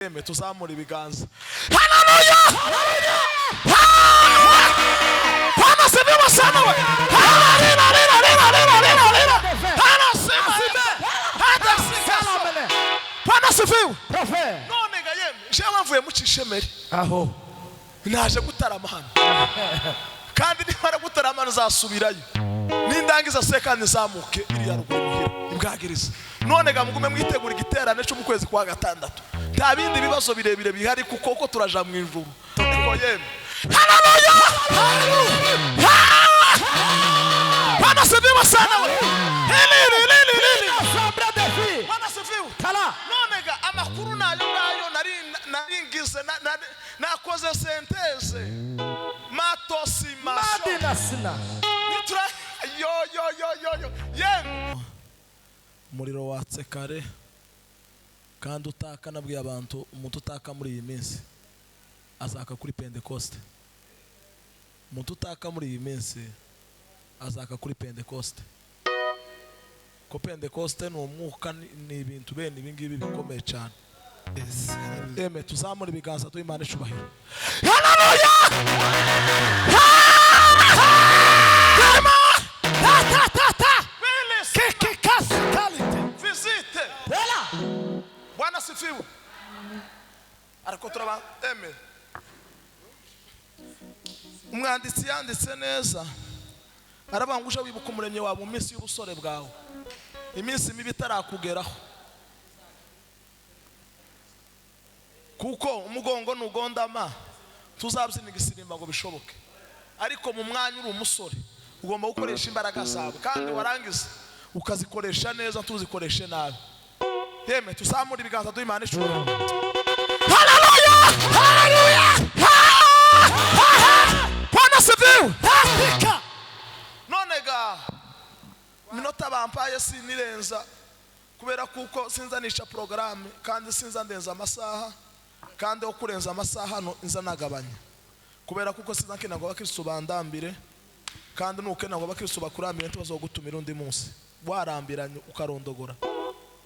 Yeme tuzamura ibiganza. Haleluya! Hana sibiwa sana we. Haleluya! Hana sibiwa. Hana sibiwa. Hana sibiwa. Prophet. None ga yeme, je wavuye mu cishemeri. Aho. Naje gutarama hano. Kandi nimara gutarama nzasubirayo. Nindangiza sekandi zamuke iri ya ruguru imbwagiriza. None ga mugume mwitegura igiterane cyo mu kwezi kwa gatandatu. Nta bindi bibazo birebire bihari kuko turaja mu ijuru. Ko yeme. Haleluya! Bana sibiwa sana we. Sombra de vie. Bana sibiwa. Tala. None ga amakuru nayo naringize nakoze senteze. Matosi masho. Madina sina. Nitra yo. Yeme. Muriro watse kare. Kandi utaka nabwiye abantu umuntu utaka muri iyi minsi azaka kuri Pentecost. Umuntu utaka muri iyi minsi azaka kuri Pentecost. Ko Pentecost ni umwuka ni ibintu bene ibingibi bikomeye cyane. Eme tuzamura ibiganza tuyimana icubahiro. Haleluya! Visite. Bwana sifiwe. Ariko turaba eme. Umwanditsi yanditse neza. Arabangusha wibuka umuremye wawe mu minsi y'ubusore bwawe. Iminsi mibi tarakugeraho. Kuko umugongo nugondama tuzabyina IGISIRIMBA ngo bishoboke. Ariko mu mwanya uri umusore ugomba gukoresha imbaraga zawe kandi warangiza ukazikoresha neza tuzikoreshe nabi. Yeme tuzamura ibiganza tuyimana icubahiro. Haleluya! Bwana sifiwe. None ga minota bampaye sinirenza kubera kuko sinzanisha programme kandi sinzandenza amasaha kandi okurenza amasaha no inzanagabanya kubera kuko sinzakena ngo abakristo bandambire kandi nukena ngo abakristo bakurambire tubazogutumira undi munsi warambiranye ukarondogora.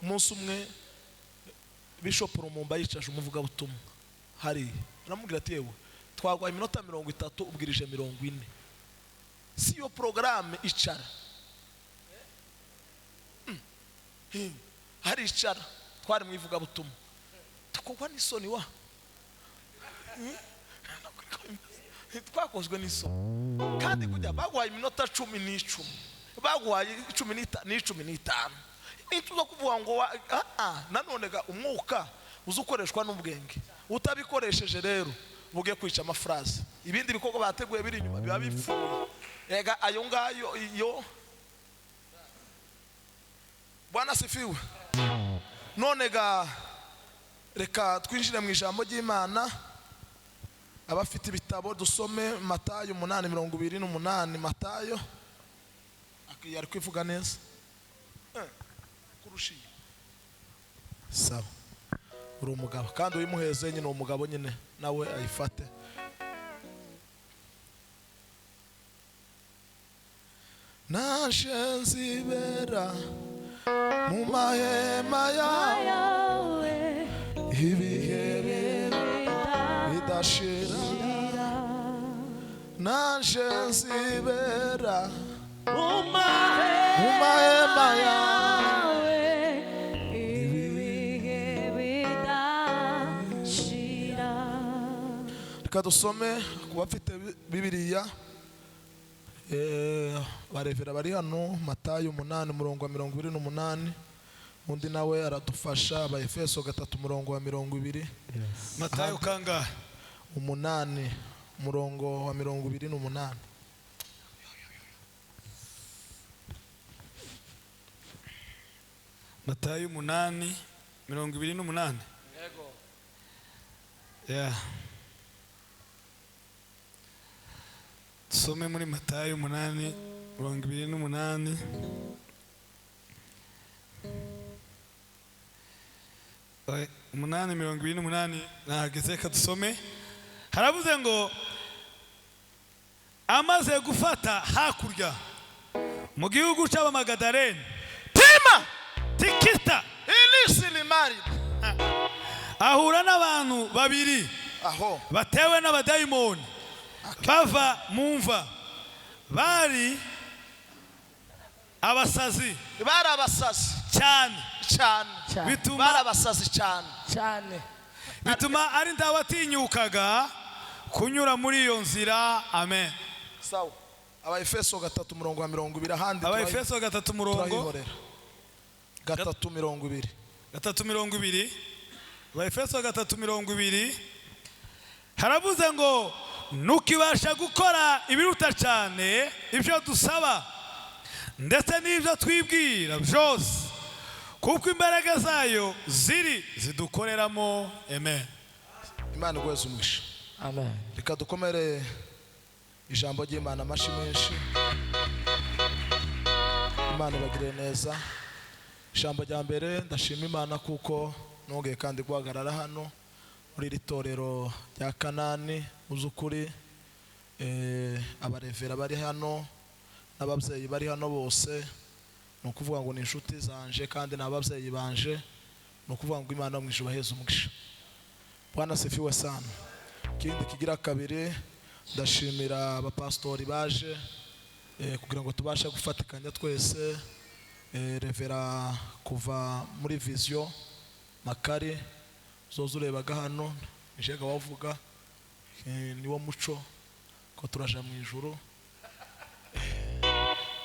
Umunsi umwe Bishop Rumumba yicaje umuvuga butumwa hari aramubwira ati yewe twagwa iminota 30 ubwirije 40. Si yo programme icara. Hari icara twari mwivuga butumwa. Tukogwa n'isoni wa. Twakozwe n'isoni. Kandi kujya bagwaye iminota 10 bagwaye 15 Nituzo kuvuga ngo nanone ga umwuka uzukoreshwa n'ubwenge utabikoresheje rero buge kwica amafraze ibindi bikoko bateguye biri inyuma biba bipfuye ega ayo ngayo iyo Bwana sifiwe. None ga reka twinjire mu ijambo ry'Imana. Abafite ibitabo dusome Matayo 8:28. Matayo akiyari kwivuga neza kurushi sawa uri umugabo kandi uyimuheze nyine umugabo nyine nawe ayifate. Nashenzibera mu mahema yawe ibihe bidashira. Nashenzibera mu mahema yawe ibihe bidashira. Reka dusome ku bafite Bibiliya barevera bari hano Matayo 8:28. Undi nawe aradufasha ba Efeso 3:20. Matayo kangahe? 8:28. Matayo 8:28. Yego. Yeah. Some muri Matayo 8:28. Oye, 8:28 nahageze ka dusome. Haravuze ngo amaze gufata hakurya mu gihugu cy'Abamagadalene tima tikita ilisi limari ahura n'abantu babiri aho batewe n'abadayimoni bava mu mva, bari abasazi cyane bituma abasazi cyane bituma ari ndabatinyukaga kunyura muri iyo nzira. Amen. Sawa. Abaefeso 3:20 ahandi Abaefeso 3:20 Abaefeso 3:20 haravuze ngo nukibasha gukora ibiruta cyane ibyo dusaba ndetse n'ibyo twibwira byose kuko imbaraga zayo zidukoreramo. Amen. Imana igweze umugisha. Amen. Reka dukomere ijambo ry'Imana amashi menshi. Imana bagire neza. Ijambo rya mbere ndashima Imana kuko nongeye kandi guhagarara hano muri iri torero rya Kanani. Uzukuri abarevera bari hano n'ababyeyi bari hano bose, ni ukuvuga ngo ni inshuti zanje kandi n'ababyeyi banje, ni ukuvuga ngo Imana mu ijuru baheze umugisha. Bwana sifiwe sana. Kindi kigira kabiri ndashimira abapastori baje kugira ngo tubashe gufatikanya twese, revera kuva muri vision Makari zozo urebaga hano njega wavuga niwo muco ko turaje mu ijuru.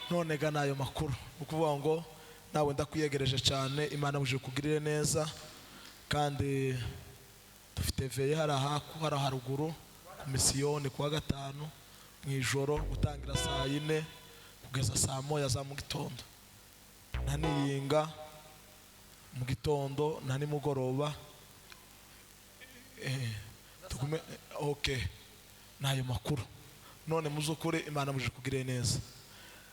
None ga nayo makuru ukuvuga ngo nawe ndakwiyegereje cyane. Imana muje kugirire neza kandi dufite veye haruguru ku misiyoni kuwa gatanu mu ijoro gutangira saa 4 kugeza saa 1 za mu gitondo, ntaniyinga mu gitondo nta nimugoroba. Tugume okay nayo makuru. None muzukuri Imana muje kugirire neza.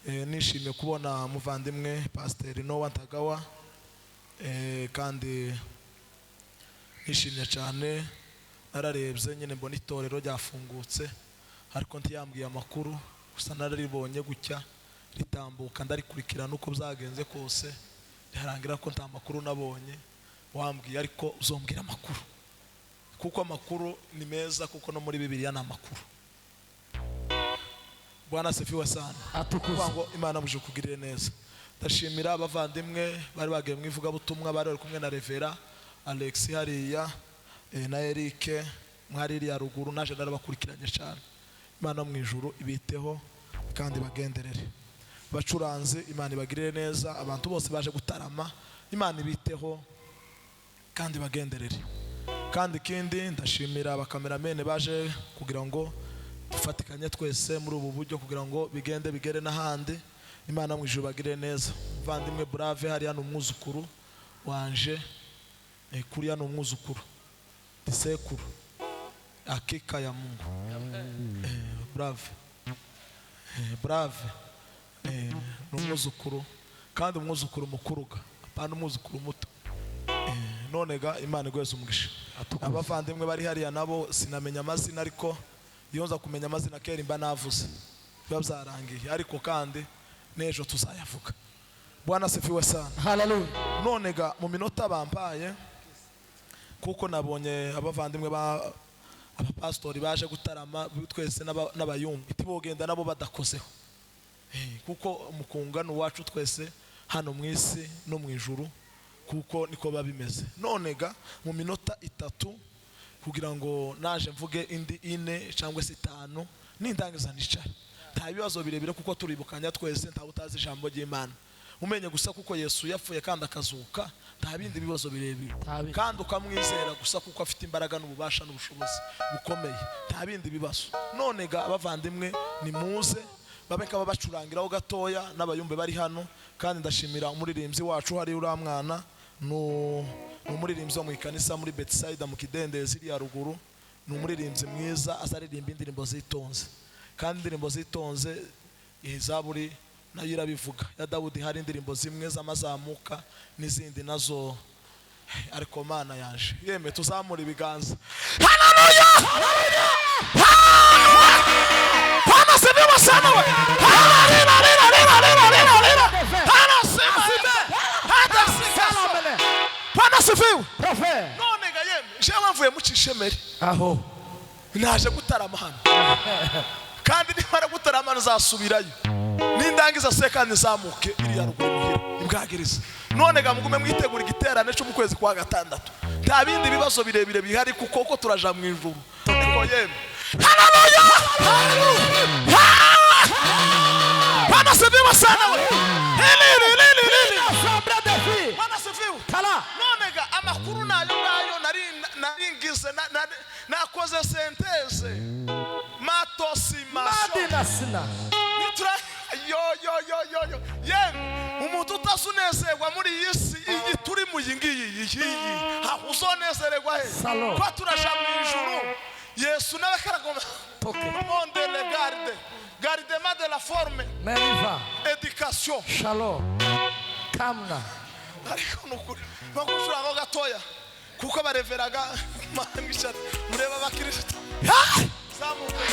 Nishimiye kubona muvandimwe Pastor Noah Ntagawa, kandi nishimye cyane. Nararebye nyine mbona itorero ryafungutse ariko ntiyambwiye amakuru, gusa nararibonye gutya ritambuka ndarikurikirana uko byagenze kose, harangira ko nta makuru nabonye wambwiye, ariko uzombwira amakuru kuko amakuru ni meza, kuko no muri Bibiliya na amakuru. Bwana sifiwe sana. Atukuza ngo Imana muje kugirire neza. Ndashimira abavandimwe bari bagiye mu ivugabutumwa, bari kumwe na Revera Alex hariya na Eric mwari ya ruguru, naje narabakurikiranye cyane. Imana mu ijuru ibiteho kandi bagenderere. Bacuranze Imana ibagirire neza. Abantu bose baje gutarama Imana ibiteho kandi bagenderere. Kandi kindi ndashimira abakameramene baje kugira ngo dufatikanye twese muri ubu buryo kugira ngo bigere n'ahandi. Imana mu ijuru bagire neza. Vandimwe Brave hari hano umwuzukuru wanje, kuri hano umwuzukuru disekuru akika ya Mungu. Brave n'umwuzukuru kandi umwuzukuru mukuruga apana umwuzukuru muto. None ga Imana igweze umugisha. Abavandimwe bari hariya nabo sinamenya amazina, ariko iyo nza kumenya amazina kera imba navuze biba byarangiye, ariko kandi nejo tuzayavuga. Bwana sifiwe sana. Hallelujah. None ga mu minota bampaye kuko nabonye abavandimwe abapastori baje gutarama twese n'abayumbe itibogenda nabo badakozeho, kuko mukungano wacu twese hano mu isi no mu ijuru, kuko niko babimeze. None ga mu minota 3 kugira ngo naje mvuge indi 4 cyangwa 5 n'indangiza nicara, nta bibazo birebire kuko turibukanya twese, nta utazi ijambo ry'Imana. Umenye gusa kuko Yesu yapfuye kandi akazuka, nta bindi bibazo birebire, kandi ukamwizera gusa kuko afite imbaraga n'ububasha n'ubushobozi bukomeye, nta bindi bibazo. None ga abavandimwe ni muze babeka babacurangiraho gatoya n'abayumbe bari hano. Kandi ndashimira umuririmbyi wacu hari uriya mwana n'umuririmbyi wo mu ikanisa muri Betside mu kidendezi iri ya ruguru, ni umuririmbyi mwiza azaririmba indirimbo zitonze, kandi indirimbo zitonze Zaburi nayo irabivuga ya Dawudi. Hari indirimbo zimwe z'amazamuka n'izindi nazo, ariko Mana yaje yeme tuzamura ibiganza. Haleluya, haleluya, Bwana sifiwe sana we. Bwana sifiwe. None ga yeme ishemeri aho naje gutarama hano kandi nimara gutarama nzasubirayo nindangiza sekandi zamuke iri ya ruguru muhira imbwagiriza none ga mugume mwitegura igiterane cyo mu kwezi kwa gatandatu nta bindi bibazo birebire bihari kuko turaja mu ijuru niko yemwe haleluya Bwana sifiwe sana we Bwana sifiwe none ga amakuru nayo naringize nakoze senteze matosimasho yo umuntu utasunezerwa muri iyi si iyi turi mu yingiyi uzonezererwa he kwa turaja mu ijuru Yesu nawe karagoma monde le gardement de la forme éducation shalom kamna ariko nukuri bakushura ngo gatoya kuko bareveraga mamisha mureba bakristo zamuke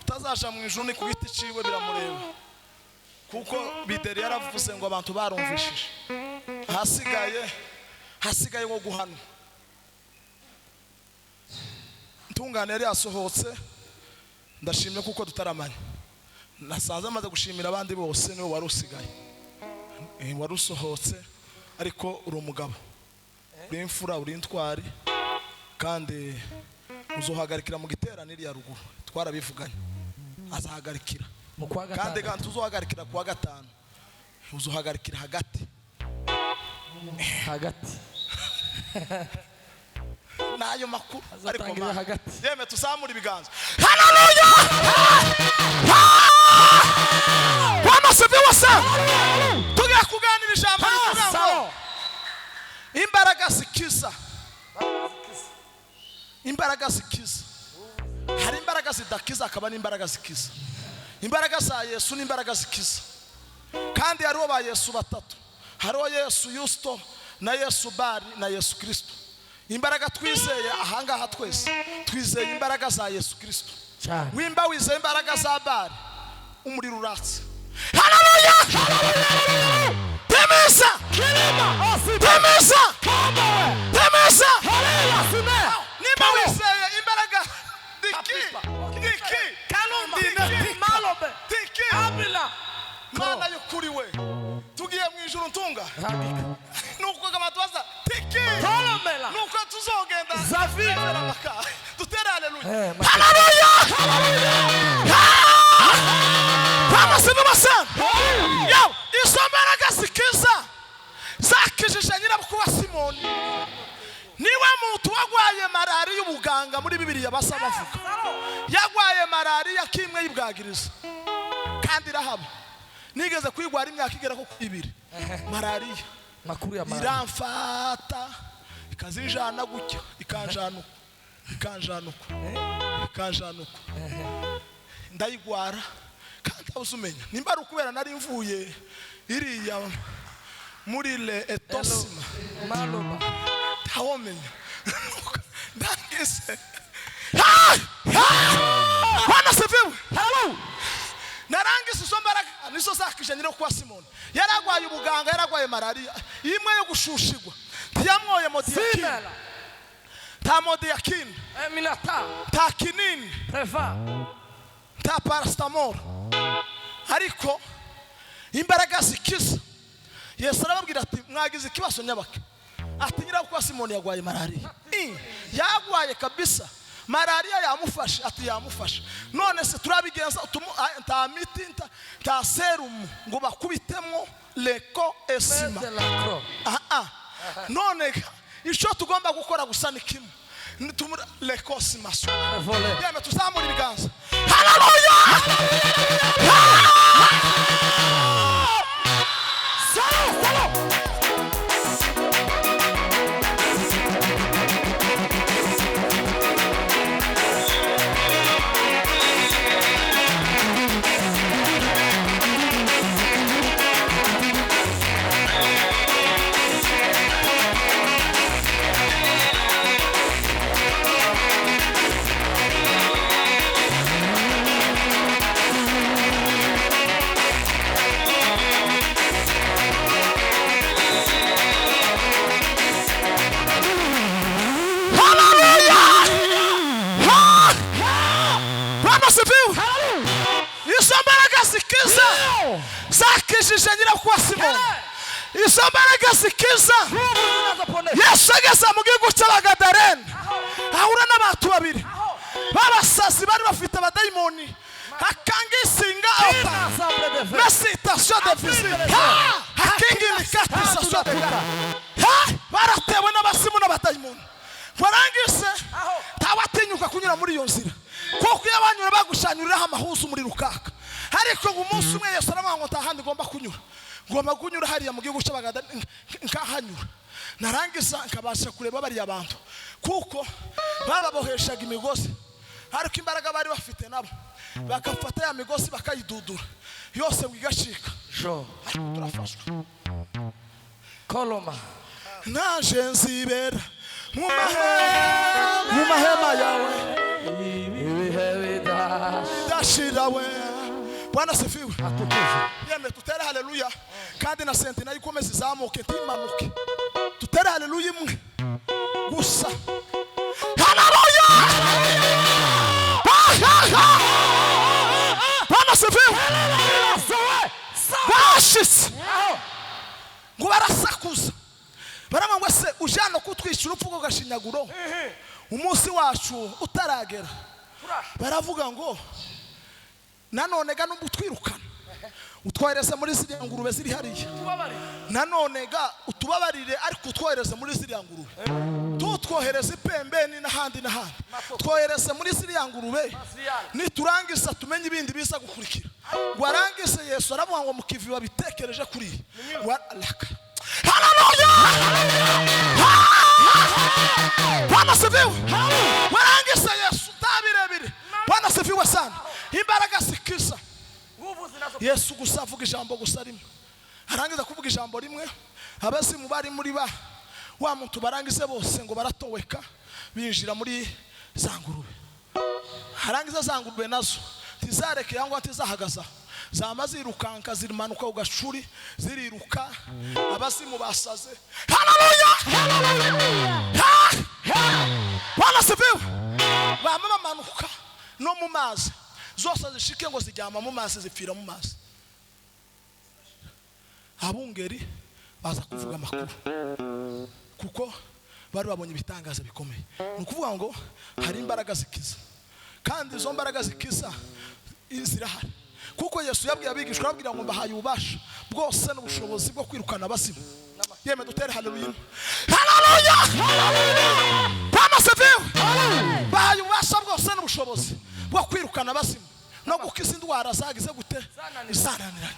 utazaja mu ijuru ni ku giti ciwe biramureba kuko bideri yaravuze ngo abantu barumvishije hasigaye ngo guhana ntungane yari yasohotse ndashimye kuko tutaramanye nasanze amaze gushimira abandi bose niwe wari usigaye wari usohotse ariko uri umugabo uri imfura uri intwari kandi uzohagarikira mu giterane ya ruguru twarabivuganye azahagarikira mu kwa gatanu. kandi kandi uzohagarikira kuwa gatanu uzohagarikira hagati nayo makuru ariko hagati yeme tusamura ibiganza. Haleluya! Bwana sifiwe sana. Tugiye kuganira ijambo rivuga ngo imbaraga zikiza. Imbaraga zikiza. Hari imbaraga zidakiza akaba n'imbaraga zikiza. Imbaraga za Yesu n'imbaraga zikiza. Kandi hariho ba Yesu batatu. Hariho Yesu Yusto na Yesu Bari na Yesu Kristo. Imbaraga twizeye ahangaha twese twizeye imbaraga za Yesu Kristo. Wimba wizeye imbaraga za Bari umuriro uratse. Haleluya! Temesa! Temesa! Temesa! Nimba wizeye imbaraga diki malobe diki abila mana y'ukuri we tugiye mu ijuru ntunga nuko kamatuza tiki nuko tuzogenda zavira dutere haleluya. Haleluya! Kama sinubasa yo isombaraga zikiza zakijije nyirabukuba Simoni niwe muntu wagwaye malariya ubuganga muri Bibiliya basa bavuga yagwaye malariya kimwe yibwagiriza kandi irahaba. Nigeze kwigwara imyaka igera ko 2 malariya makuru ya malariya iramfata ikazinjana gutya ikanjanuka ndayigwara kandi abusumenya nimba ari ukubera nari mvuye iriya muri le etosima maloba tawomenya ndangise Bwana sifiwe. Hello. Narangise isombaraga nizo zakije nyiro kwa Simoni yaragwaye ubuganga yaragwaye malariya imwe yo gushushigwa ntiyamwoye modiakini ta modiakini Eminata ta kinini Preva ta paracetamol ariko imbaraga zikiza. Yesu arababwira ati mwagize ikibazo nyabake ati nyira kwa Simoni yagwaye malariya yagwaye kabisa malariya yamufashe ati yamufashe none se turabigenza ta miti ta serum ngo bakubitemo leko esima none ico tugomba gukora gusa nikimwe nitumura leko esima yeme tuzamura ibiganza. Haleluya! Zakijije nyira kwa Simoni isombaraga zikiza. Yesu ageze mu gihugu cy'Abagadareni ahura n'abantu babiri babasazi bari bafite abadayimoni akangisinga na citation de visite akinginikati station de baratewe n'abasimu n'abadayimoni barangise tawatinyuka kunyura muri iyo nzira kuko yabanyura bagushanyuriraho amahuzu muri rukaka. Ariko umunsi umwe Yesu aramwango tahandi ngomba kunyura hariya mu gihugu cy'Abagadareni nkahanyura narangisa nkabasha kureba bari abantu kuko bababoheshaga imigozi ariko imbaraga bari bafite nabo bakafata ya migozi bakayidudura yose wigashika turafashwa koloma naje nzibera mu mahema yawe ibihe bidashirawe. Bwana sifiwe. Yeme tutere haleluya kandi na sente nayo ikomeze izamuke timanuke tutere haleluya imwe gusa. Haleluya! Bwana sifiwe. Bashitse ngo barasakuza barama ngo se ujana kutwishyura upfuko gashinyaguro umunsi wacu utaragera baravuga ngo nanone ga n'ubutwirukana utwohereze muri ziriya ngurube ziri hariya nanone ga utubabarire ariko utwohereze muri ziriya ngurube tutwohereze ipembeni n'ahandi twohereze muri ziriya ngurube niturangiza tumenye ibindi biza gukurikira warangize Yesu aravuga ngo mukivi babitekereje kuri haleluya Bwana sifiwe warangize Yesu tabirebire Bwana sifiwe sana imbaraga sikiza Yesu gusa avuga ijambo gusa rimwe arangiza kuvuga ijambo rimwe abazimu bari muri wa muntu barangize bose ngo baratoweka binjira muri za ngurube arangiza za ngurube nazo tizareke yango atizahagaza zamazirukanka zirimanuka ugashuri ziriruka abazimu basaze haleluya Bwana sifiwe bamama manuka no mu mazi zose zishike ngo zijyama mu mazi zipfira mu mazi abungeri baza kuvuga amakuru kuko bari babonye ibitangaza bikomeye nukuvuga ngo hari imbaraga zikiza kandi izo mbaraga zikiza zirahari kuko Yesu yabwiye abigishwa ababwira ngo mbahaye ububasha bwose n'ubushobozi bwo kwirukana abazimu yeme dutere haleluya Bwana sifiwe bahaye ububasha bwose n'ubushobozi bwo kwirukana abazimu no gukiza indwara zagize gute zananiranye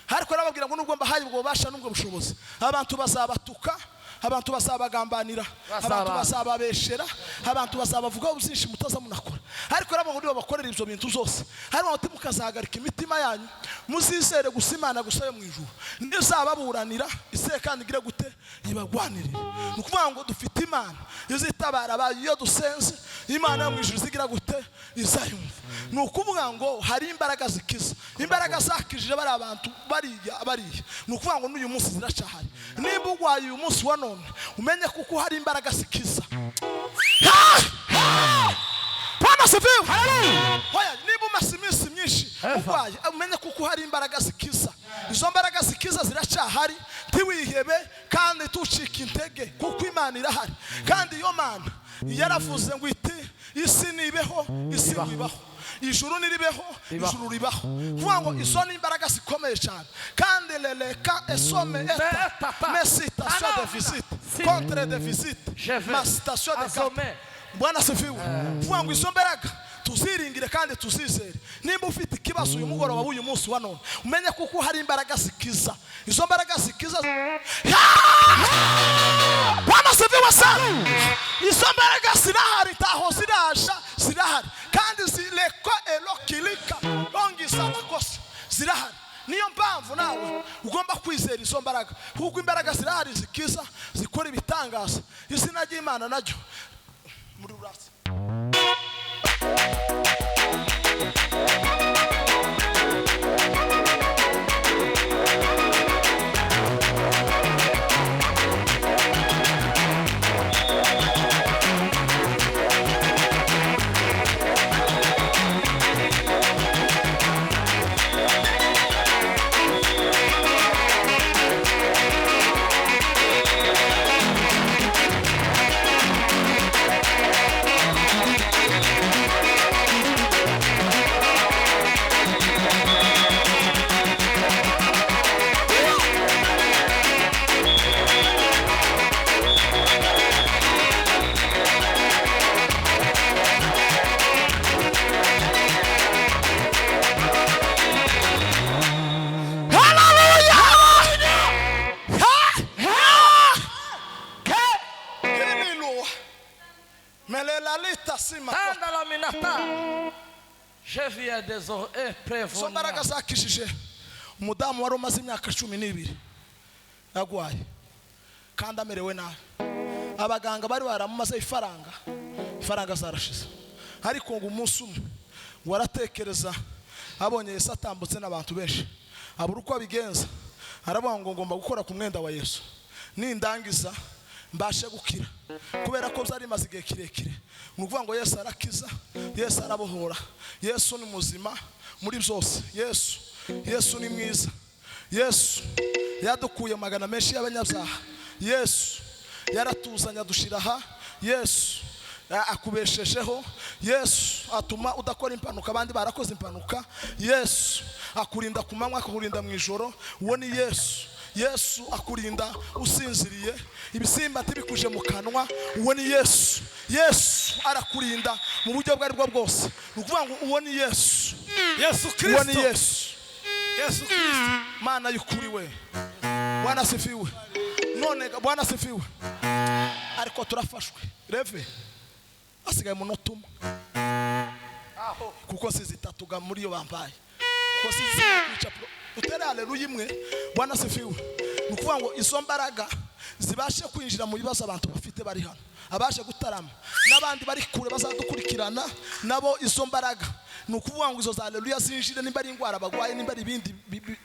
ariko arababwira ngo nubwo mbahaye ubwo bubasha n'ubwo bushobozi abantu bazabatuka abantu bazabagambanira abantu bazababeshera abantu bazabavuga ubuzinshi mutaza munakora ariko arabwo ngo bakorera ibyo bintu zose harimo ati mukazagarika imitima yanyu muzizere gusa Imana gusa yo mu ijuru nizababuranira ise kandi igire gute ibagwanirira nukuvuga ngo dufite Imana izitabara abayo iyo dusenze Imana yo mu ijuru zigira gute izayumva nukuvuga ngo hari imbaraga zikiza imbaraga zakijije bari abantu bariya nukuvuga ngo n'uyu munsi ziracahari nimba ugwaye uyu munsi wa none umenye kuko hari imbaraga zikiza Bwana sifiwe hoya nimba umaze iminsi myinshi ugwaye umenye kuko hari imbaraga zikiza izo mbaraga zikiza ziracahari ntiwihebe kandi tucika intege kuko Imana irahari kandi iyo Mana yaravuze ngo iti isi nibeho isi nibaho ijuru niribeho ijuru ribaho vuga ngo izo ni imbaraga zikomeye cyane kandi leleka esome eta mesita de visite contre de visite ma station de cap Bwana sifiwe vuga ngo izo mbaraga tuziringire kandi tuzizere nimba ufite ikibazo uyu mugoroba w'uyu munsi wa none umenye kuko hari imbaraga zikiza izo mbaraga zikiza Bwana sifiwe sana izo mbaraga zirahari taho zirahari kandi zileko elokilika ongisa nakose zirahari niyo mpamvu nawe ugomba kwizera izo mbaraga kuko imbaraga zirahari zikiza zikora ibitangaza izina ry'Imana naryo muri urasi so mbaraga zakishije umudamu wari umaze imyaka 12 yagwaye kandi amerewe nabi abaganga bari baramumaze ifaranga zarashize ariko ngo umunsi umwe waratekereza abonye Yesu atambutse n'abantu benshi abura uko abigenza aravuga ngo ngomba gukora ku mwenda wa Yesu nindangiza mbashe gukira kubera ko byari maze igihe kirekire nukuvuga ngo Yesu arakiza Yesu arabohora Yesu ni muzima muri byose Yesu ni mwiza Yesu yadukuye magana menshi y'abanyabyaha Yesu yaratuzanya dushiraha Yesu akubeshejeho. Yesu atuma udakora impanuka abandi barakoze impanuka. Yesu akurinda ku manywa akurinda mu ijoro. Uwo ni Yesu. Yesu akurinda usinziriye ibisimba tibikuje mu kanwa. Uwo ni Yesu. Yesu arakurinda mu buryo bwari bwo bwose. Ukuvuga ngo uwo ni Yesu. Yesu Kristo. Uwo ni Yesu. Yesu Kristo. Mana y'ukuri we. Bwana asifiwe. None Bwana asifiwe. Ariko turafashwe. Reve asigaye umunota umwe kuko sizitatuga muri yo bambaye kuko sizikwica utere haleluya imwe. Bwana asifiwe. Nukuvuga ngo izo mbaraga zibashe kwinjira mu bibazo abantu bafite bari hano, abashe gutarama n'abandi bari kure bazadukurikirana nabo. Izo mbaraga nukuvuga ngo izo za haleluya zinjire, nimba ari ingwara bagwaye, nimba ari ibindi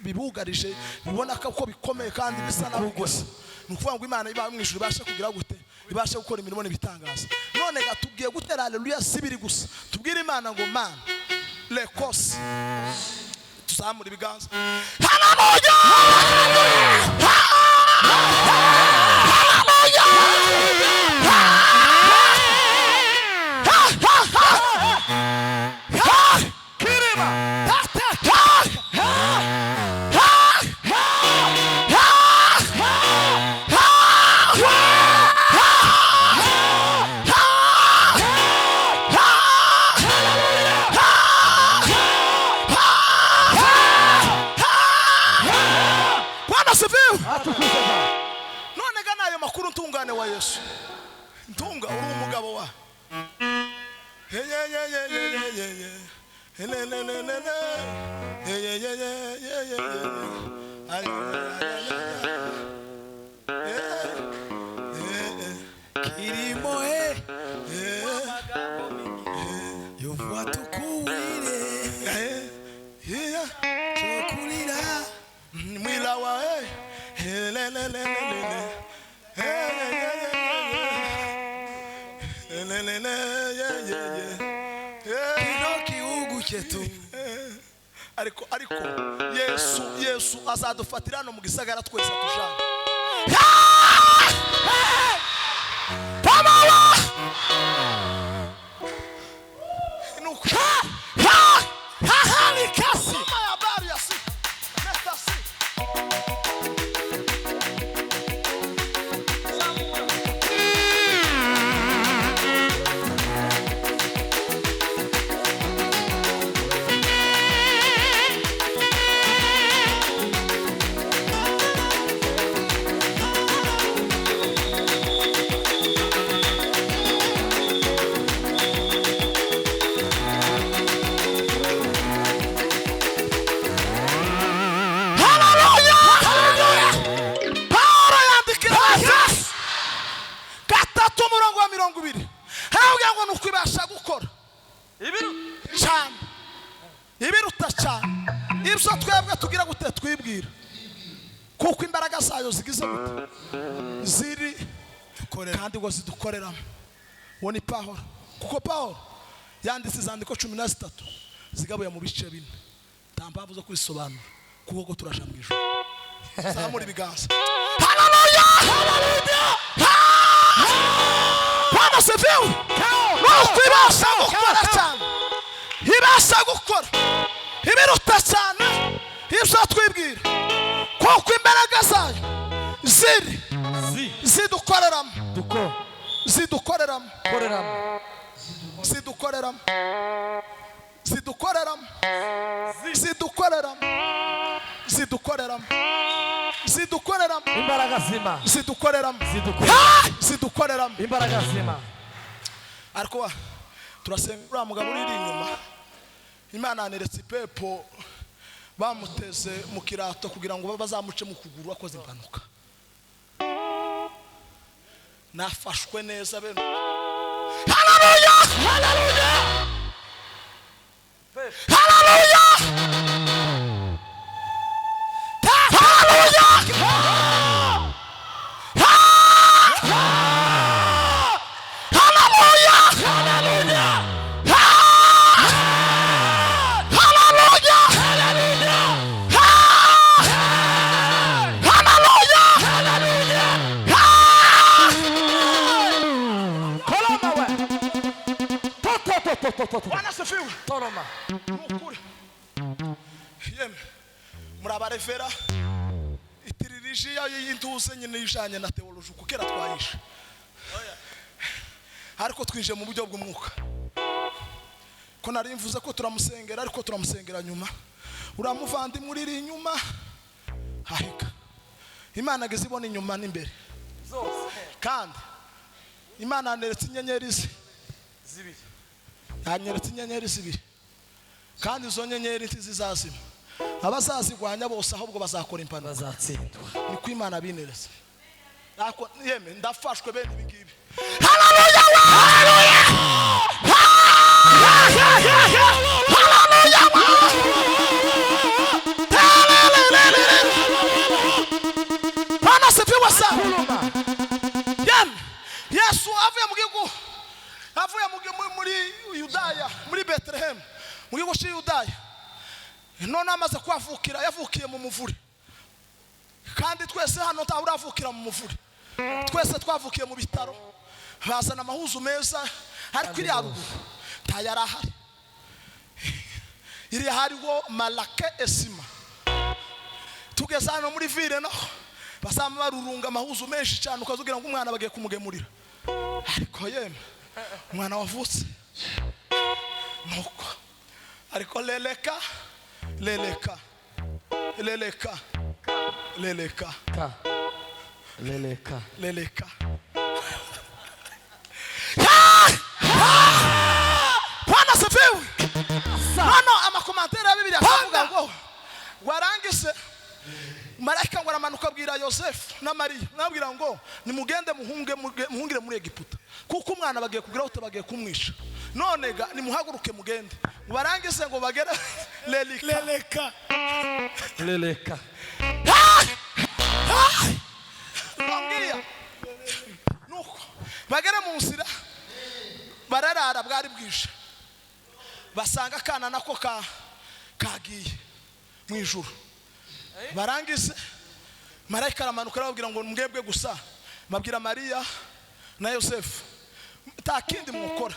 bibugarije bibona ko bikomeye kandi bisa nabugose. Nukuvuga ngo Imana iba mu ijuru ibashe kugira gute, ibashe gukora imirimo n'ibitangaza. None gatubwiye gutera haleluya sibiri gusa. Tubwire Imana ngo Mana lekose tuzamura ibiganza. Haleluya, none gana ayo makuru ntungane wa Yesu. Ntunga uri umugabo wa kirimo yovwa tukuwire chokulira mwila wa kino kihugu cyetu. Ariko Yesu azadufatira hano mu gisagara twese tujana. Ibyo twebwe tugira gute twibwira kuko imbaraga zayo zigize gute ziri kandi ngo zidukoreramo. Uwo ni Pawulo, kuko Pawulo yanditse izandiko 13 zigabuye mu bice 4. Nta mpamvu zo kwisobanura kuko turaja mu ijuru. Zamura ibiganza. Haleluya, haleluya. Bwana asifiwe. Nuko ibasha gukora cyane, ibasha gukora ibiruta cyane ibyo twibwira kuko imbaraga zayo zidukoreramo. Imbaraga zima. Ariko turasenga uriya mugabo uri inyuma. Imana aneretse ipepo bamuteze mu kirato kugira ngo bazamuce mu kuguru akoze impanuka. Nafashwe neza beno. Haleluya, haleluya, haleluya, Koloma. nukuri yeme muri abarevera itiririjiya y'intuze nyine yijanye na theology kukera twayisha ariko twinje mu buryo bw'umwuka ko nari mvuze ko turamusengera ariko turamusengera nyuma uramuvandi muri iri nyuma hahika Imana gezibona inyuma n'imbere Zose. kandi Imana yaneretse inyenyeri Zibiri. yanyeretse inyenyeri zibiri kandi izo nyenyeri ntizizazima abazazigwanya bose ahubwo bazakora impanuka Bazatsindwa. niko Imana bineretse ako yeme ndafashwe bene ibi ngibi Bwana sifiwe sana. Yeme Yesu avuye mu gihugu muri Yudaya muri Bethlehem mu gihugu cya Yudaya none amaze kwavukira yavukiye mu muvure kandi twese hano ntawuravukira mu muvure twese twavukiye mu bitaro bazana amahuzu meza ariko iri haruguru ntayarahari iri hariho malake esima tugeze hano muri ville no basama barurunga amahuzu menshi cyane ukazugira ngo umwana bagiye kumugemurira ariko yeme umwana wavutse nuko ariko leleka leleka leleka leleka Ka. Leleka. leleka Bwana sifiwe. Hano amakomantere ya Bibiliya avuga ngo warangise marayika ngo aramanuka abwira Yosefu na Mariya nabwira ngo nimugende muhungire muri Egiputa kuko umwana bagiye kugira ute bagiye kumwisha none ga nimuhaguruke mugende barangise ngo bagere leleka Leleka. Bambwiya nuko bagere mu nzira bararara bwari bwishe basanga akana nako kagiye mu ijuru barangize marayika aramanuka arababwira ngo mwebwe gusa babwira Mariya na Yosefu takindi mukora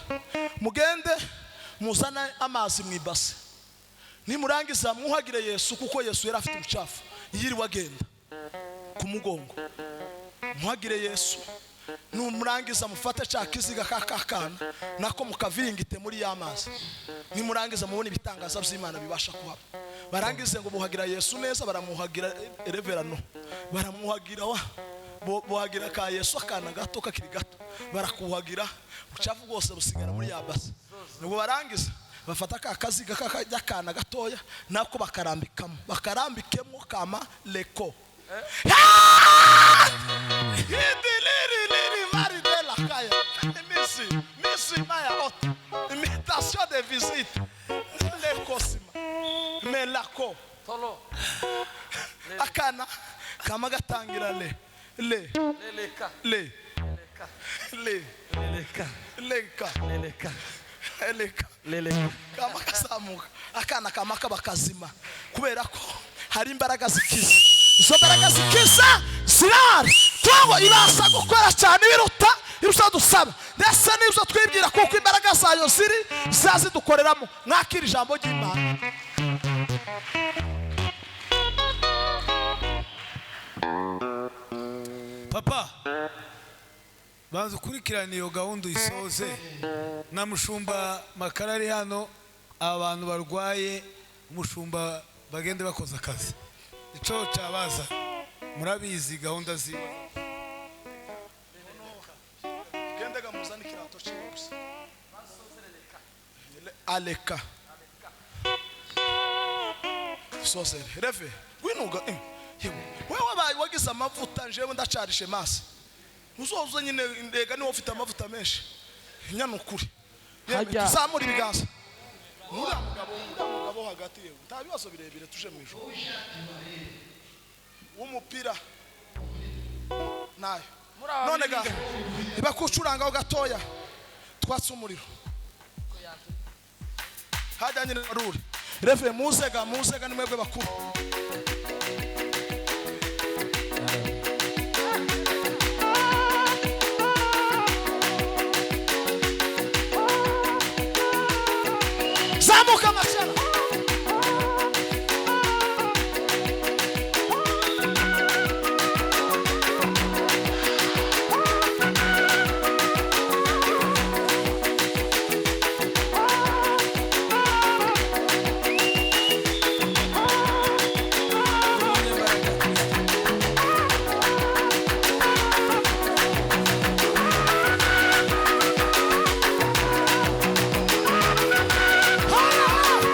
mugende muzana amazi mu ibase nimurangiza muhagire Yesu kuko Yesu yari afite ubucafu yiri wagenda ku mugongo muhagire Yesu numurangiza mufate cya kiziga kakakana nako mukaviringite muri y'amazi nimurangiza mubone ibitangaza by'Imana bibasha kuhaba barangize ngo buhagira Yesu neza baramuhagira reverano baramuhagira bohagira ka Yesu akana gato kakiri gato barakuhagira ucavu rwose busigara muri y'abase nubwo barangiza bafata ka kaziga kakajya gatoya nako bakarambikemo kama leko Misi maya ot imitation de visite le cosima melako Tolo. akana kama gatangira Leleka. Leleka. leka Leleka. eleka Leleka. kama kasamuka akana kama kabakazima kubera ko hari imbaraga zikiza izo mbaraga zikiza zirari twabo ibasha gukora cyane biruta ibyo dusaba ndetse n'ibyo twibwira kuko imbaraga zayo ziri zazidukoreramo mwakira ijambo ry'Imana. Papa banza ukurikirana iyo gahunda uyisoze na mushumba makara ari hano abantu barwaye umushumba bagende bakoza akazi ico cabaza murabizi gahunda zi Gendega muzani kirato cyose aleka sose reve winuga wewe wagize amavuta njewe ndacarishe masi uzozo nyine ndega ni ufite amavuta menshi nyana ukuri tuzamura ibiganza uriya mugabo hagati yewe nta bibazo birebire tuje mu ijuru w'umupira nayo none ga ibakucurangaho gatoya twatse umuriro hajyanye na ruri reve muzega ni mwebwe bakuru zamuka amashara. Hallelujah.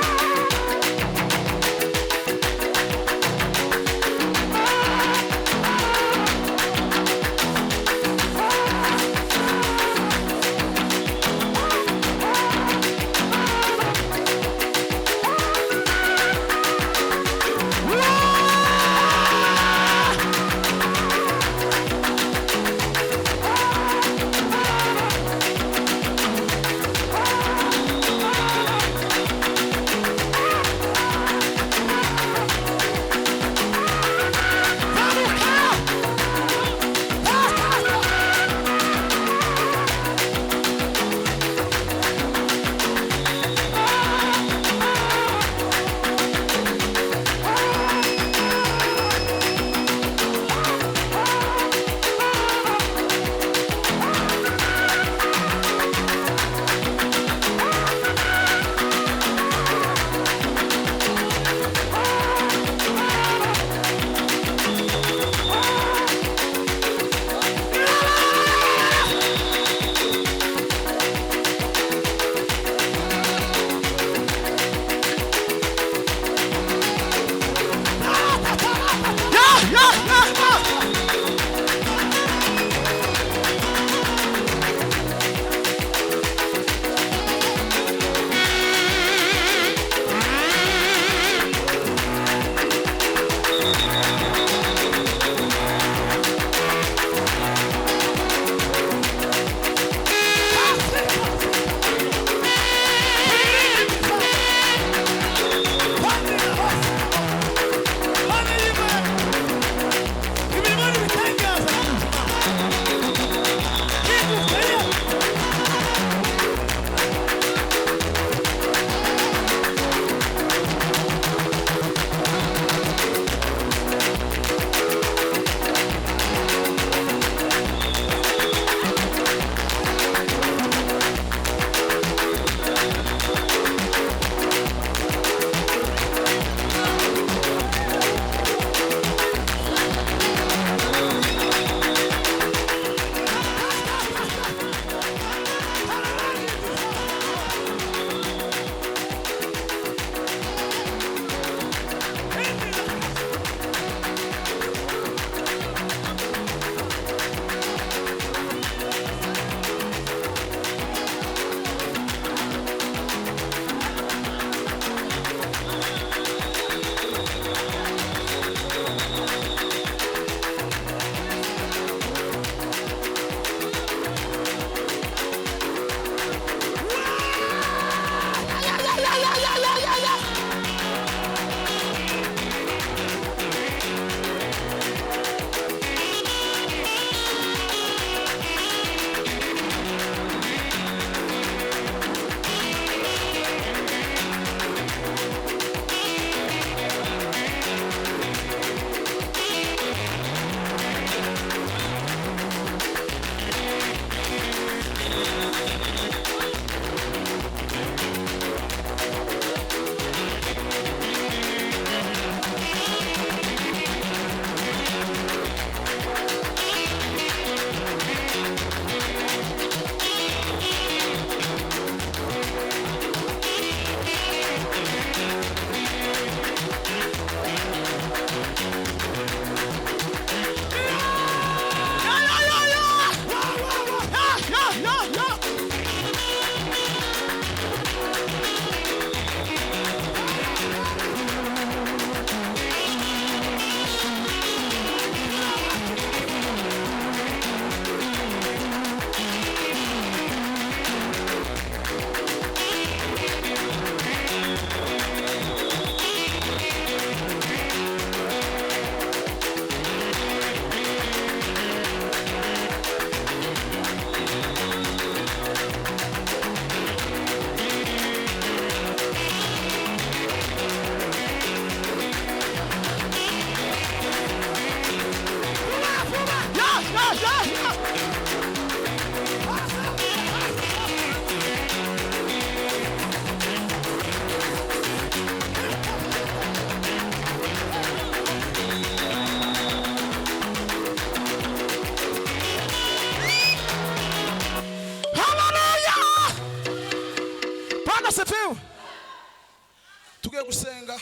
Tugiye gusenga,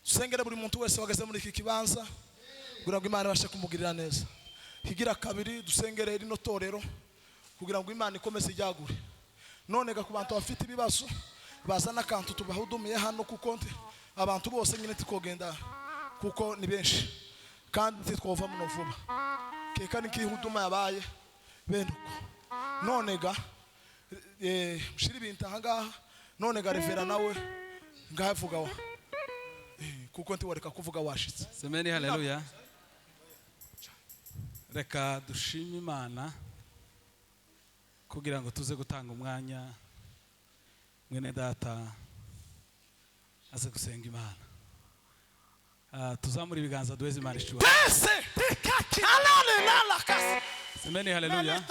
dusengere buri muntu wese wageze muri iki kibanza kugira ngo Imana ibashe kumugirira neza. Higira kabiri dusengere rino torero kugira ngo Imana ikomeze ijyagure. None ga ku bantu bafite ibibazo bazana kantu tubahudumiye hano kuko abantu bose nyine tikogenda kuko ni benshi kandi titwova muno vuba. Keka nikihuduma yabaye benuko. None ga mushiri ibintu ahangaha none ga revera nawe ngavuga wa kuko ntiwareka kuvuga washitse. Semeni haleluya. Reka dushime Imana kugira ngo tuze gutanga umwanya mwene data aze gusenga Imana. Tuzamura ibiganza duheze Imana ishwa. Semeni haleluya.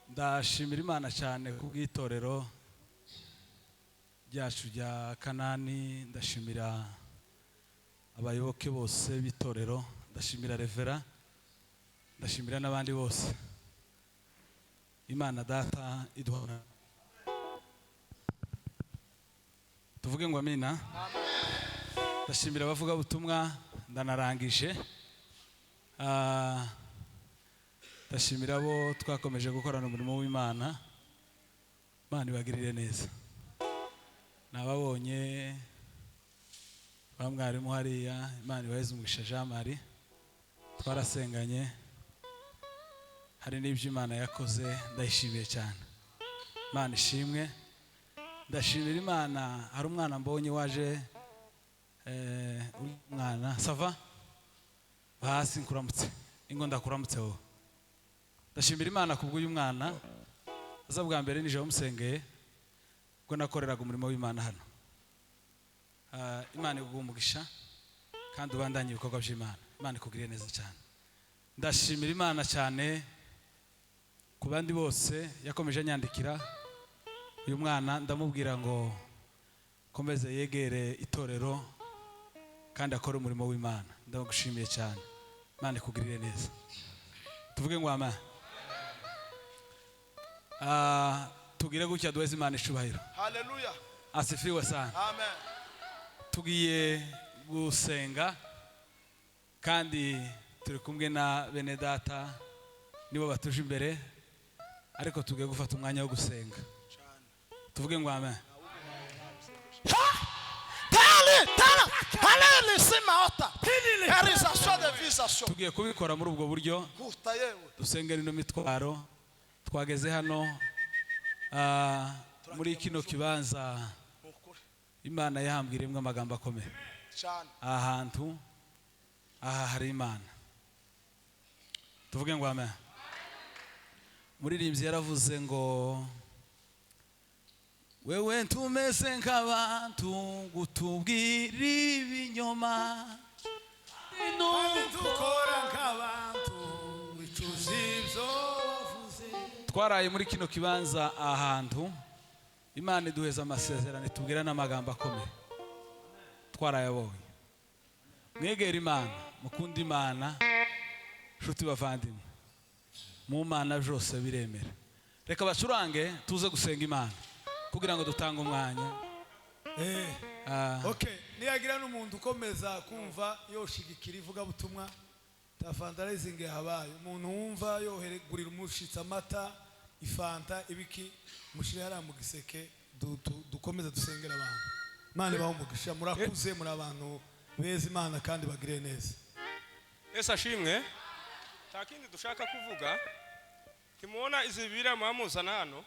Ndashimira Imana cyane kubw'itorero ryacu rya Kanani, ndashimira abayoboke bose b'itorero, ndashimira revera, ndashimira n'abandi bose. Imana data iduha. Tuvuge ngo amina. Ndashimira abavuga butumwa, ndanarangije. Ndashimira abo twakomeje gukorana umurimo w'Imana. Imana ibagirire neza. Nababonye bamwarimu hariya, Imana ibaheze umugisha Jean Marie, twarasenganye, hari n'ibyo Imana yakoze, ndayishimiye cyane. Imana ishimwe. Ndashimira Imana, hari umwana mbonye waje umwana sava hasi nkuramutse ingo ndakuramutse wowe. Ndashimira Imana kubw'uyu mwana aza bwa mbere nije umusengeye ubwo nakoreraga umurimo w'Imana hano. Imana iguha umugisha kandi ubandanye ibikorwa by'Imana. Imana ikugirire neza cyane. Ndashimira Imana cyane ku bandi bose yakomeje anyandikira. Uyu mwana ndamubwira ngo komeze yegere itorero kandi akore umurimo w'Imana. Ndagushimiye cyane. Imana ikugirire neza. Tuvuge ngo amen. Tugire gutya duheze Imana ishubahiro. Haleluya. Asifiwe sana. Amen. Tugiye gusenga kandi turi kumwe na bene data nibo batuje imbere, ariko tugiye gufata umwanya wo gusenga. Tuvuge ngo amen. Tugiye kubikora muri ubwo buryo. Dusengera ino mitwaro. Twageze hano muri kino kibanza Imana yahambwiremwe amagambo akomeye. Ahantu aha hari Imana. Tuvuge ngo amen. Muririmbyi yaravuze ngo wewe tumeze nk'abantu gutubwira ibinyoma dukora nk'abantu wicuza ibyo wavuze. Twaraye muri kino kibanza ahantu Imana iduheza amasezerano itubwira n'amagambo akomeye. Twarayabonye. Mwegera Imana, mukunda Imana, nshuti bavandimwe. Mu Mana byose biremera. Reka bacurange tuze gusenga Imana kugira ngo dutange umwanya. Okay, niyagira n'umuntu ukomeza kumva yoshigikira ivuga butumwa tafandarizinge habaye. Umuntu wumva yoheregurira umushitsa amata, ifanta, ibiki mushire hara mu giseke dukomeza dusengera abantu. Imana ibaho umugisha, murakuze muri abantu beza Imana kandi bagire neza. Yesu ashimwe. Takindi dushaka kuvuga kimubona izi Bibiliya mwamuzana hano,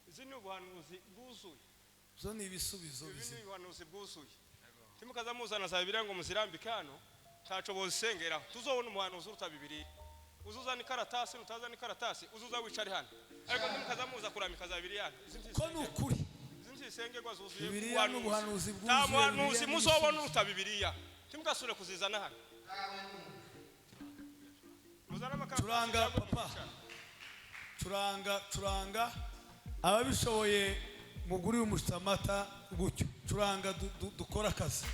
izi ni ubuhanuzi bwuzuye. Zo ni ibisubizo bizi. Ni ubuhanuzi bwuzuye. Timukaza muzana za Bibiliya ngo muzirambike hano, taco bozisengera. Tuzobona umuhanuzi uruta Bibiliya. Uzuzana ikaratasi, utazana ikaratasi, uzuza wicare hano. Ariko timukaza muza kurambika za Bibiliya. Ko nukuri. Izinzisengerwa zuzuye. Bibiliya n'ubuhanuzi bwuzuye. Ta muhanuzi muzobona uruta Bibiliya. Timukasure kuzizana hano. muzana amakaratasi curanga papa curanga ababishoboye mugurire umushitsi amata gutyo curanga dukora akazi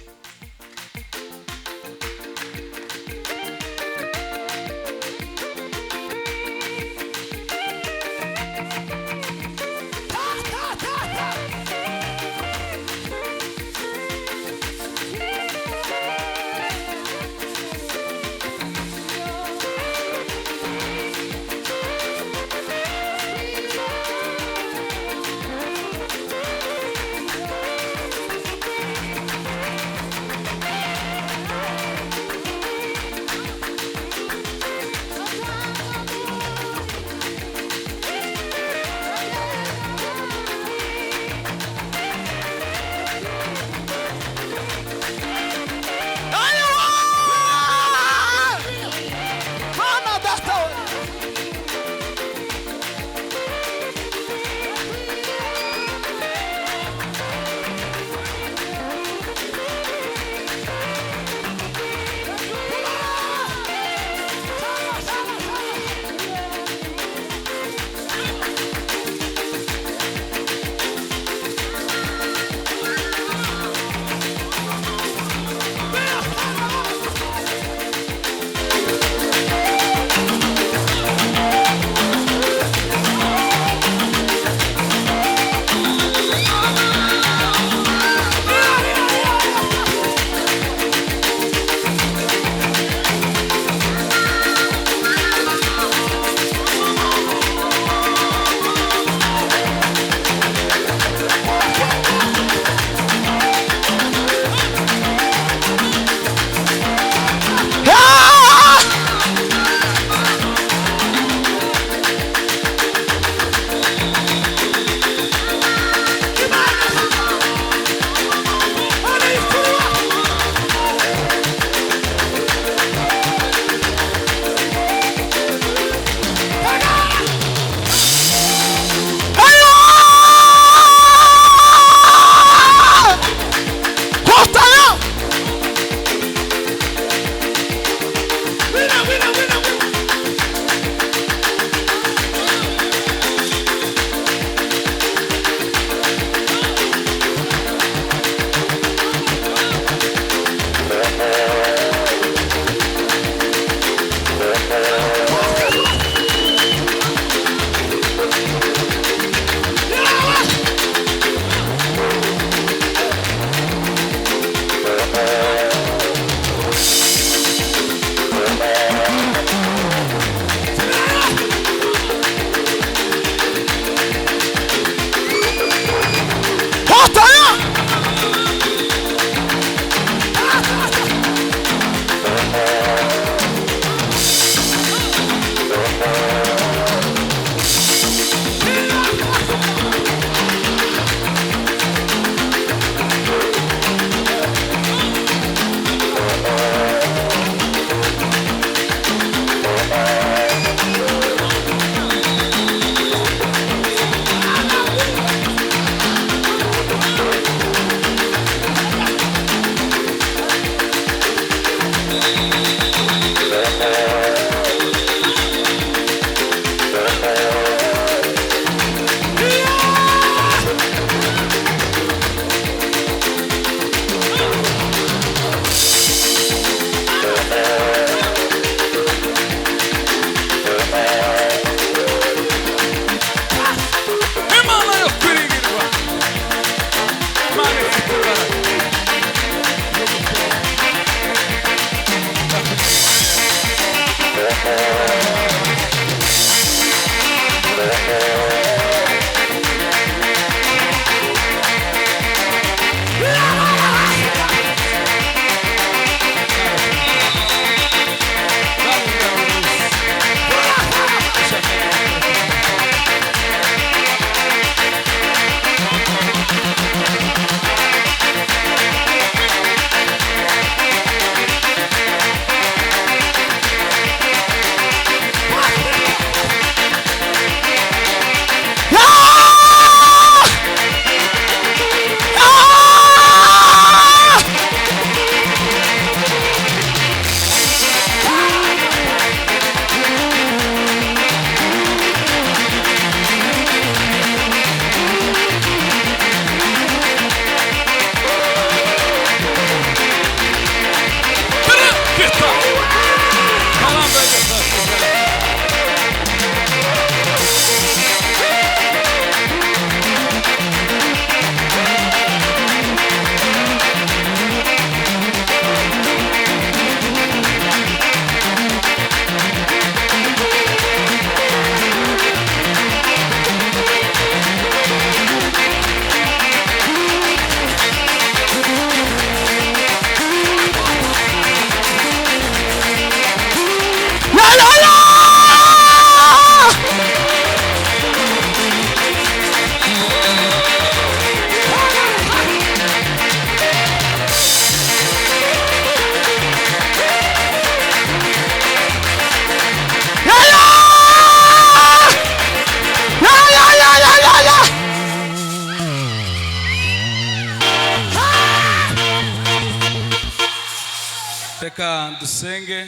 reka dusenge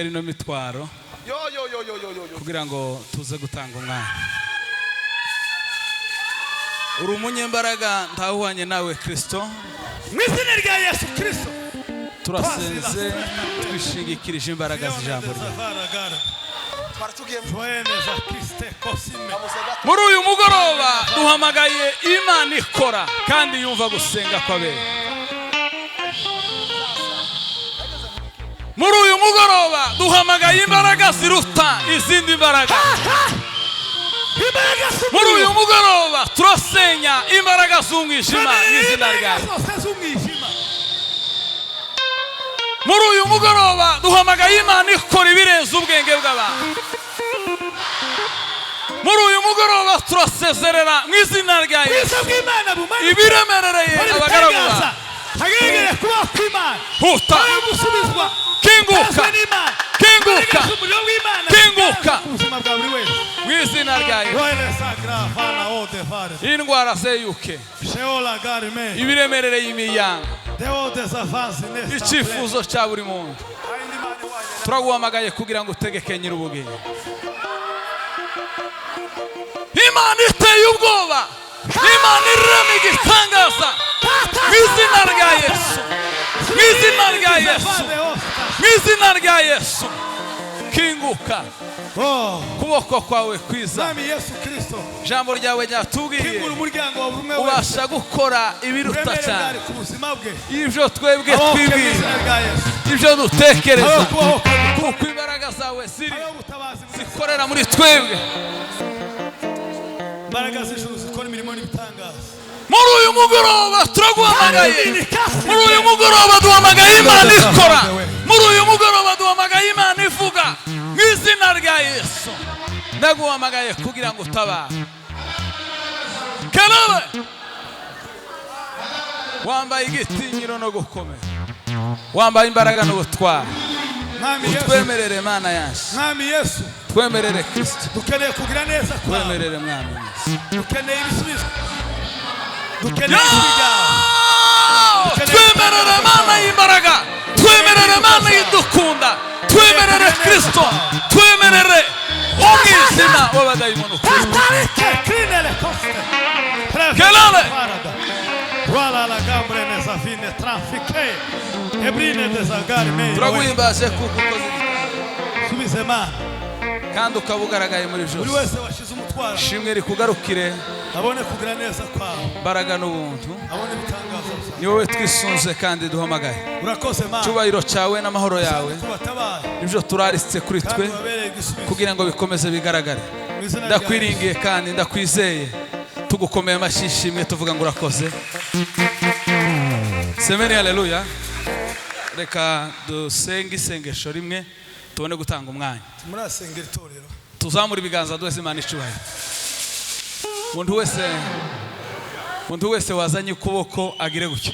rino mitwaro yo kugira ngo tuze gutanga umwanya. Uri umunyembaraga ntawuhwanye nawe Kristo, mu izina rya Yesu Kristo turasenze twishingikirije imbaraga z'ijambo ryawe. Muri uyu mugoroba duhamagaye Imana ikora kandi yumva gusenga kw'abera. Muri uyu mugoroba duhamagaye imbaraga ziruta izindi mbaraga. Muri uyu mugoroba turasenya imbaraga z'umwijima n'izina ryawe. Muri uyu mugoroba duhamagaye Imana ikora ibirenze ubwenge bw'abantu. Muri uyu mugoroba turasezerera mu izina rya Yesu ibiremerereye abagaragu bawe. Huta, kinguka, kinguka, kinguka mu izina rya Yesu. Indwara zeyuke, ibiremerereye imiryango, icyifuzo cya buri muntu turaguhamagaye kugira ngo utegeke nyir'ubugingo. Imana iteye ubwoba, Imana irema igitangaza mu izina rya Yesu, mu izina rya Yesu, mu izina rya Yesu. Kinguka kuboko kwawe kwiza, ijambo ryawe ryatubwiye ubasha gukora ibiruta cyane ibyo twebwe twibwira, ibyo dutekereza, kuko imbaraga zawe zikorera muri twebwe. Imbaraga z'ijuru zikora imirimo n'ibitangaza. Muri uyu mugoroba turaguhamagaye, muri uyu mugoroba duhamagaye Imana ikora, muri uyu mugoroba duhamagaye Imana ivuga mu izina rya Yesu. Ndaguhamagaye kugira ngo utabare. Karabe wambaye igitinyiro no gukomera, wambaye imbaraga n'ubutwari. Utwemerere Mana yacu, Mwami Yesu, twemerere Kristo, dukeneye kugira neza kwawe, twemerere Mwami Yesu, dukeneye ibisubizo, dukeneye ibisubizo, twemerere Mana y'imbaraga, twemerere Mana y'idukunda, twemerere Kristo, twemerere umwijima w'abadayimoni ukuri. Kelale turaguhimbaje kuko ukoze subizema kandi ukaba ugaragaye muri buri byose. wese washize umutwaro Ishimwe rikugarukire, abone kugira neza kwawe, imbaraga n'ubuntu. abone ibitangaza byawe. Ni wowe twisunze kandi duhamagaye. Urakoze Mana, Icyubahiro cyawe n'amahoro yawe kubatabaye nibyo turaritse kuri twe wabereye igisubizo kugira ngo bikomeze bigaragare. mu izina rya Yesu. Ndakwiringiye kandi ndakwizeye, tugukomeye amashyi ishimwe tuvuga ngo urakoze. Semeni haleluya. Reka dusenge isengesho rimwe tubone gutanga umwanya. Murasengera itorero, Tuzamura ibiganza duheze Imana icyubahiro. Umuntu wese wazanye ukuboko agire gutya.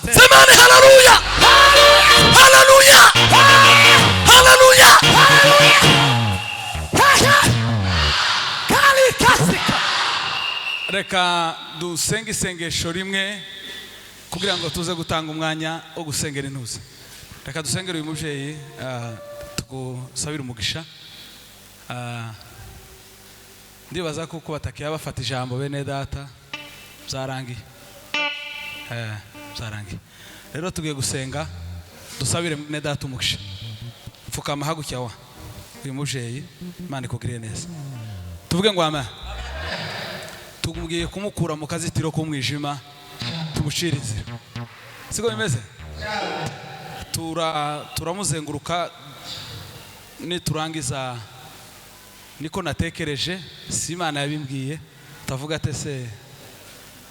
Semeni haleluya, haleluya, haleluya. Reka dusenge isengesho rimwe kugira ngo tuze gutanga umwanya wo gusengera intuza. Reka dusengere uyu mubyeyi, tugusabire umugisha. Ndibaza kuko batakiye bafata ijambo bene data byarangiye, byarangiye. Rero tugiye gusenga dusabire bene data umugisha. Pfukama hagutya wa uyu mubyeyi, Imana ikugirire neza. Tuvuge ngo amen. Tugumgiye kumukura mu kazitiro k'umwijima tumucira inzira. Siko bimeze? Turamuzenguruka niturangiza niko natekereje, si Imana yabimbwiye. Tavuga ate se